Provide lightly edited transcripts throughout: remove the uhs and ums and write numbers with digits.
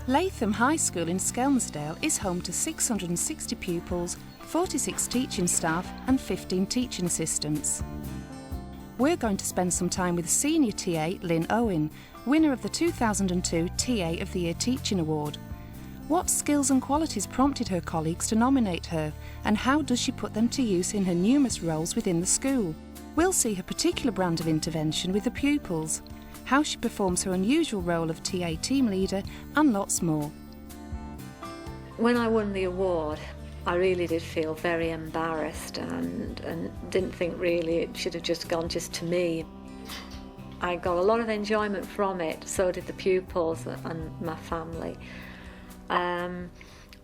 Latham High School in Skelmersdale is home to 660 pupils, 46 teaching staff and 15 teaching assistants. We're going to spend some time with senior TA Lynn Owen, winner of the 2002 TA of the Year Teaching Award. What skills and qualities prompted her colleagues to nominate her, and how does she put them to use in her numerous roles within the school? We'll see her particular brand of intervention with the pupils, how she performs her unusual role of TA team leader, and lots more. When I won the award, I really did feel very embarrassed and didn't think really it should have just gone just to me. I got a lot of enjoyment from it, so did the pupils and my family.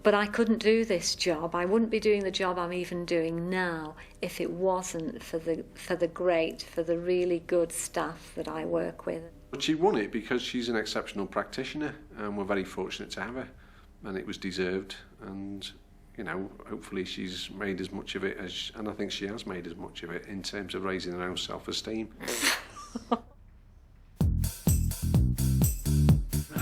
But I couldn't do this job. I wouldn't be doing the job I'm even doing now if it wasn't for the really good staff that I work with. But she won it because she's an exceptional practitioner, and we're very fortunate to have her, and it was deserved. And you know, hopefully she's made as much of it as, and I think she has made as much of it in terms of raising her own self-esteem.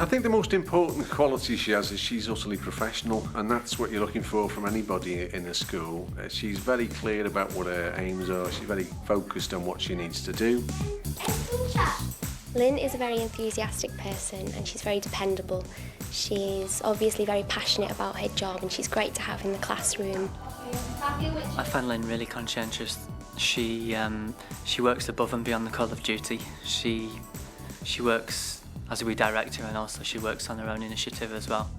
I think the most important quality she has is she's utterly professional, and that's what you're looking for from anybody in a school. She's very clear about what her aims are, she's very focused on what she needs to do. Lynn is a very enthusiastic person and she's very dependable. She's obviously very passionate about her job and she's great to have in the classroom. I find Lynn really conscientious. She works above and beyond the call of duty. She works as we direct her, and also she works on her own initiative as well.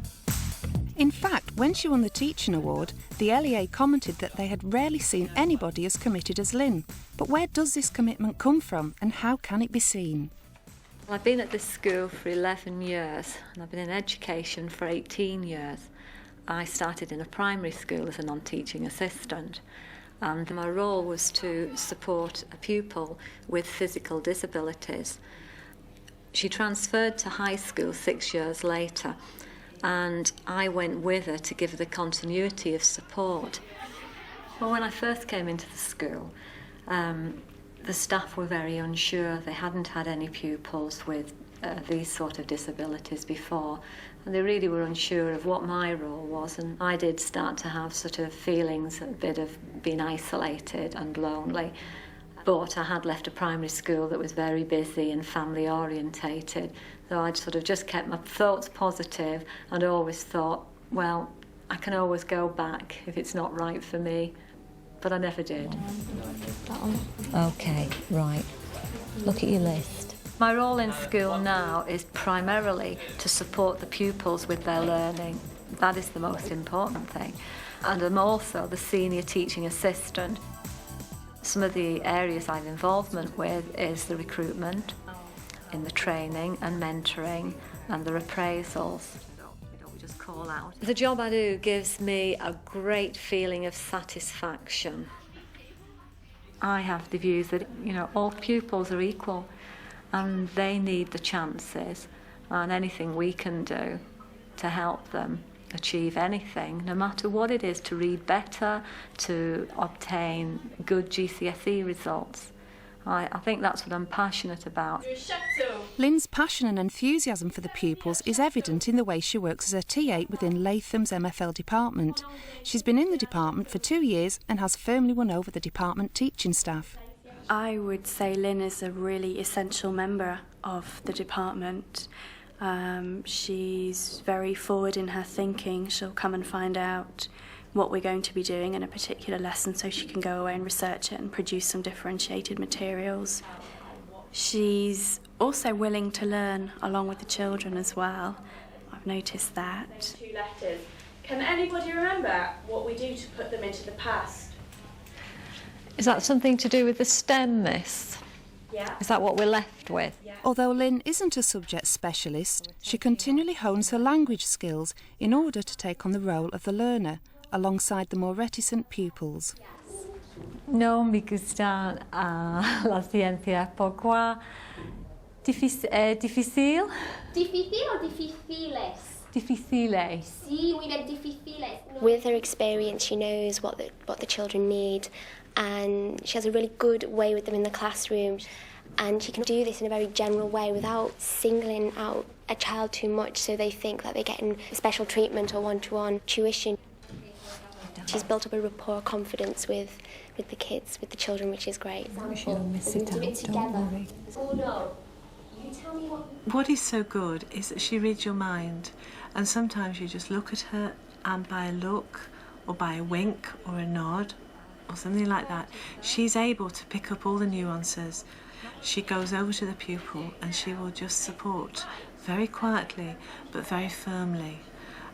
In fact, when she won the Teaching Award, the LEA commented that they had rarely seen anybody as committed as Lynn. But where does this commitment come from, and how can it be seen? I've been at this school for 11 years, and I've been in education for 18 years. I started in a primary school as a non-teaching assistant, and my role was to support a pupil with physical disabilities. She transferred to high school 6 years later, and I went with her to give her the continuity of support. Well, when I first came into the school, the staff were very unsure. They hadn't had any pupils with these sort of disabilities before, and they really were unsure of what my role was, and I did start to have sort of feelings, a bit of being isolated and lonely. But I had left a primary school that was very busy and family orientated, so I'd sort of just kept my thoughts positive and always thought, well, I can always go back if it's not right for me. But I never did. OK, right. Look at your list. My role in school now is primarily to support the pupils with their learning. That is the most important thing. And I'm also the senior teaching assistant. Some of the areas I have involvement with is the recruitment, in the training and mentoring and the appraisals. We just call out. The job I do gives me a great feeling of satisfaction. I have the views that, you know, all pupils are equal and they need the chances, and anything we can do to help them achieve anything, no matter what it is, to read better, to obtain good GCSE results. I think that's what I'm passionate about. Lynn's passion and enthusiasm for the pupils is evident in the way she works as a TA within Latham's MFL department. She's been in the department for 2 years and has firmly won over the department teaching staff. I would say Lynn is a really essential member of the department. She's very forward in her thinking. She'll come and find out what we're going to be doing in a particular lesson so she can go away and research it and produce some differentiated materials. She's also willing to learn along with the children as well. I've noticed that. 2 letters. Can anybody remember what we do to put them into the past? Is that something to do with the STEM, miss? Yeah. Is that what we're left with? Yeah. Although Lynn isn't a subject specialist, she continually hones her language skills in order to take on the role of the learner, alongside the more reticent pupils. No me gusta la ciencia. ¿Por qué? Difícil? Difícil o difíciles? Difficile. With her experience, she knows what the children need, and she has a really good way with them in the classroom, and she can do this in a very general way without singling out a child too much so they think that they're getting special treatment or one-to-one tuition. She's built up a rapport, confidence with the kids, with the children, which is great. She'll miss it out, don't worry. Oh no, you tell me what... What is so good is that she reads your mind, and sometimes you just look at her, and by a look or by a wink or a nod or something like that, she's able to pick up all the nuances. She goes over to the pupil and she will just support very quietly but very firmly,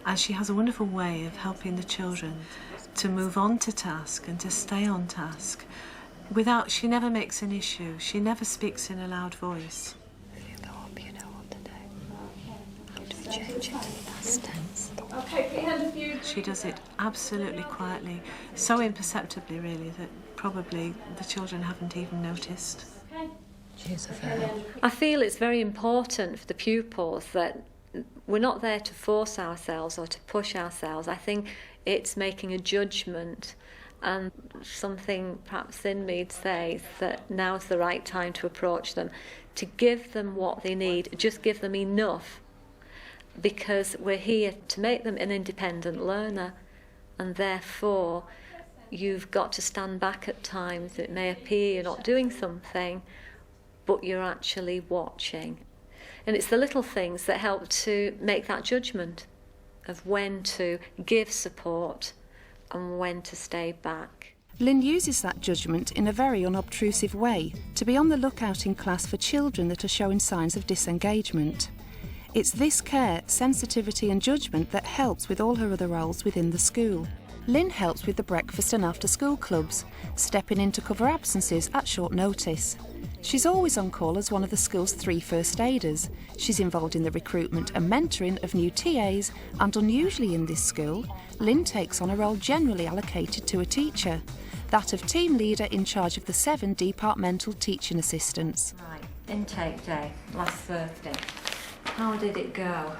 and she has a wonderful way of helping the children to move on to task and to stay on task without... She never makes an issue, she never speaks in a loud voice. She does it absolutely quietly, so imperceptibly really that probably the children haven't even noticed. I feel it's very important for the pupils that we're not there to force ourselves or to push ourselves. I think it's making a judgment, and something perhaps in me says that now's the right time to approach them, to give them what they need, just give them enough, because we're here to make them an independent learner, and therefore you've got to stand back at times. It may appear you're not doing something, but you're actually watching. And it's the little things that help to make that judgment of when to give support and when to stay back. Lynn uses that judgment in a very unobtrusive way to be on the lookout in class for children that are showing signs of disengagement. It's this care, sensitivity and judgment that helps with all her other roles within the school. Lynn helps with the breakfast and after-school clubs, stepping in to cover absences at short notice. She's always on call as one of the school's 3 first aiders. She's involved in the recruitment and mentoring of new TAs, and unusually in this school, Lynn takes on a role generally allocated to a teacher, that of team leader in charge of the 7 departmental teaching assistants. Right, intake day, last Thursday. How did it go?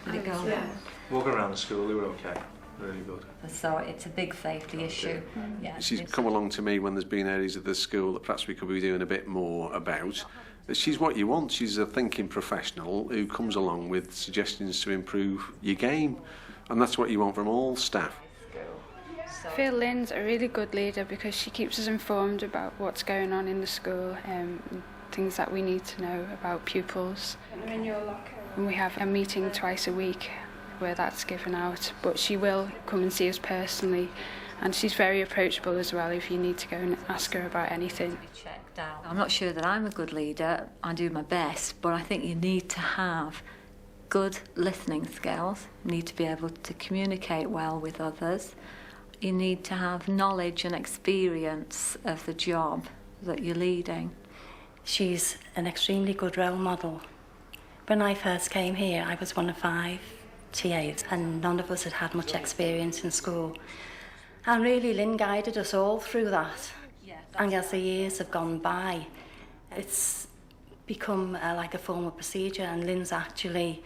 Did it go well? Walking around the school, they were okay. Really good. So it's a big safety issue. Yeah, she's come along to me when there's been areas of the school that perhaps we could be doing a bit more about. She's what you want. She's a thinking professional who comes along with suggestions to improve your game, and that's what you want from all staff. I feel Lynn's a really good leader because she keeps us informed about what's going on in the school, things that we need to know about pupils. And we have a meeting twice a week where that's given out, but she will come and see us personally, and she's very approachable as well if you need to go and ask her about anything. I'm not sure that I'm a good leader. I do my best, but I think you need to have good listening skills. You need to be able to communicate well with others. You need to have knowledge and experience of the job that you're leading. She's an extremely good role model. When I first came here, I was one of 5 TAs, and none of us had had much experience in school. And really, Lynn guided us all through that. And as the years have gone by, it's become like a formal procedure, and Lynn's actually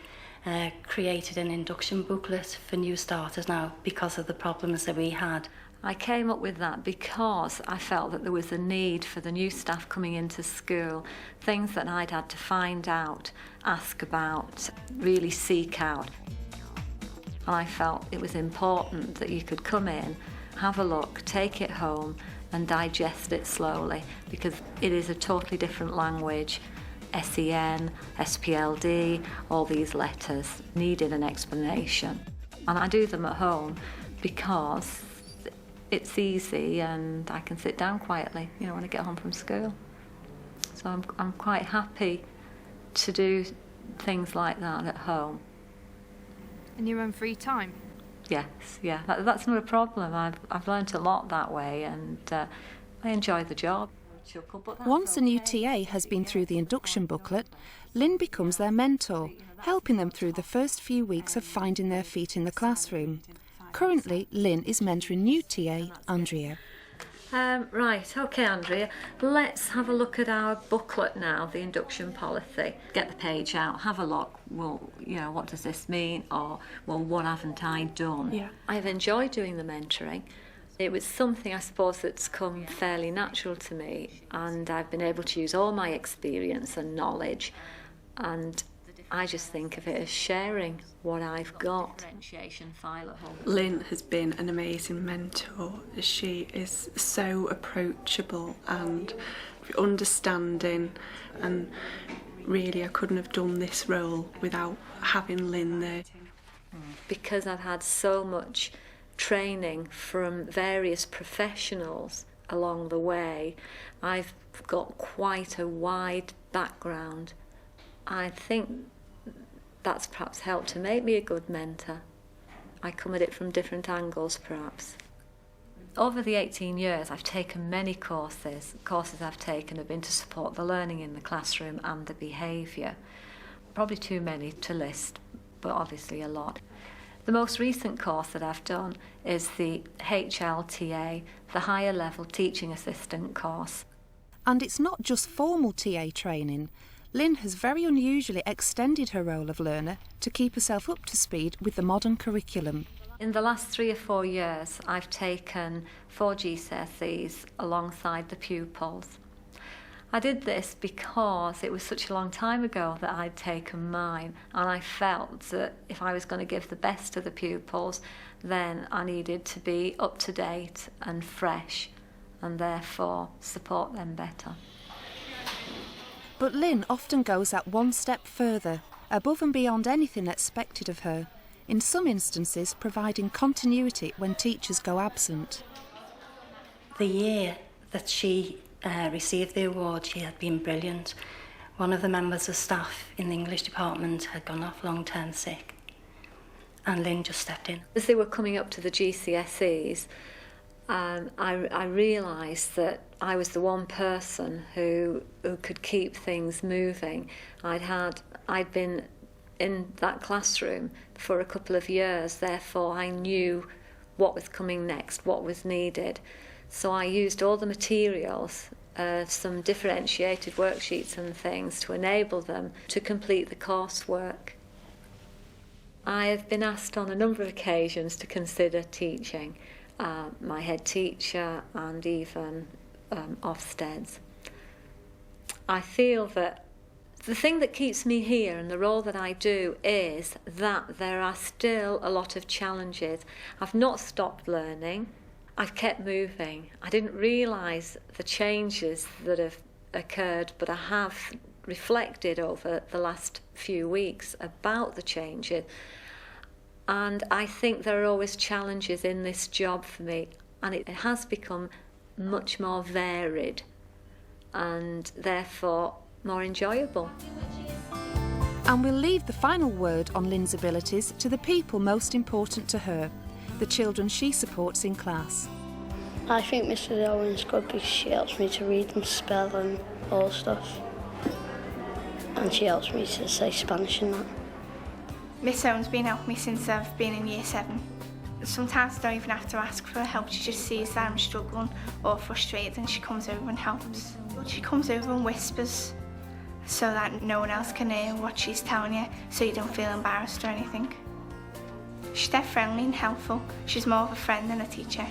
created an induction booklet for new starters now because of the problems that we had. I came up with that because I felt that there was a need for the new staff coming into school, things that I'd had to find out, ask about, really seek out. And I felt it was important that you could come in, have a look, take it home and digest it slowly, because it is a totally different language. SEN, SPLD, all these letters needed an explanation. And I do them at home because it's easy and I can sit down quietly, you know, when I get home from school. So I'm quite happy to do things like that at home. In your own free time? Yes, yeah, that's not a problem. I've learnt a lot that way, and I enjoy the job. Once a new TA has been through the induction booklet, Lynn becomes their mentor, helping them through the first few weeks of finding their feet in the classroom. Currently, Lynn is mentoring new TA, Andrea. Right, OK, Andrea, let's have a look at our booklet now, the induction policy. Get the page out, have a look. Well, you know, what does this mean? Or, well, what haven't I done? Yeah. I've enjoyed doing the mentoring. It was something, I suppose, that's come fairly natural to me, and I've been able to use all my experience and knowledge, and I just think of it as sharing what I've got. Lynn has been an amazing mentor. She is so approachable and understanding, and really I couldn't have done this role without having Lynn there. Because I've had so much training from various professionals along the way, I've got quite a wide background. I think that's perhaps helped to make me a good mentor. I come at it from different angles, perhaps. Over the 18 years, I've taken many courses. Courses I've taken have been to support the learning in the classroom and the behaviour. Probably too many to list, but obviously a lot. The most recent course that I've done is the HLTA, the Higher Level Teaching Assistant course. And it's not just formal TA training. Lynn has very unusually extended her role of learner to keep herself up to speed with the modern curriculum. In the last 3 or 4 years, I've taken 4 GCSEs alongside the pupils. I did this because it was such a long time ago that I'd taken mine, and I felt that if I was going to give the best to the pupils, then I needed to be up to date and fresh, and therefore support them better. But Lynn often goes that one step further, above and beyond anything expected of her, in some instances providing continuity when teachers go absent. The year that she received the award, she had been brilliant. One of the members of staff in the English department had gone off long-term sick, and Lynn just stepped in. As they were coming up to the GCSEs, I realised that I was the one person who could keep things moving. I'd been in that classroom for a couple of years, therefore I knew what was coming next, what was needed. So I used all the materials, some differentiated worksheets and things to enable them to complete the coursework. I have been asked on a number of occasions to consider teaching. My head teacher and even Ofsted's. I feel that the thing that keeps me here and the role that I do is that there are still a lot of challenges. I've not stopped learning, I've kept moving. I didn't realise the changes that have occurred, but I have reflected over the last few weeks about the changes. And I think there are always challenges in this job for me, and it has become much more varied and therefore more enjoyable. And we'll leave the final word on Lynn's abilities to the people most important to her, the children she supports in class. I think Mrs. Owen's good because she helps me to read and spell and all stuff. And she helps me to say Spanish and that. Miss Owen's been helping me since I've been in Year 7. Sometimes I don't even have to ask for help, she just sees that I'm struggling or frustrated and she comes over and helps. She comes over and whispers so that no one else can hear what she's telling you, so you don't feel embarrassed or anything. She's dead friendly and helpful. She's more of a friend than a teacher.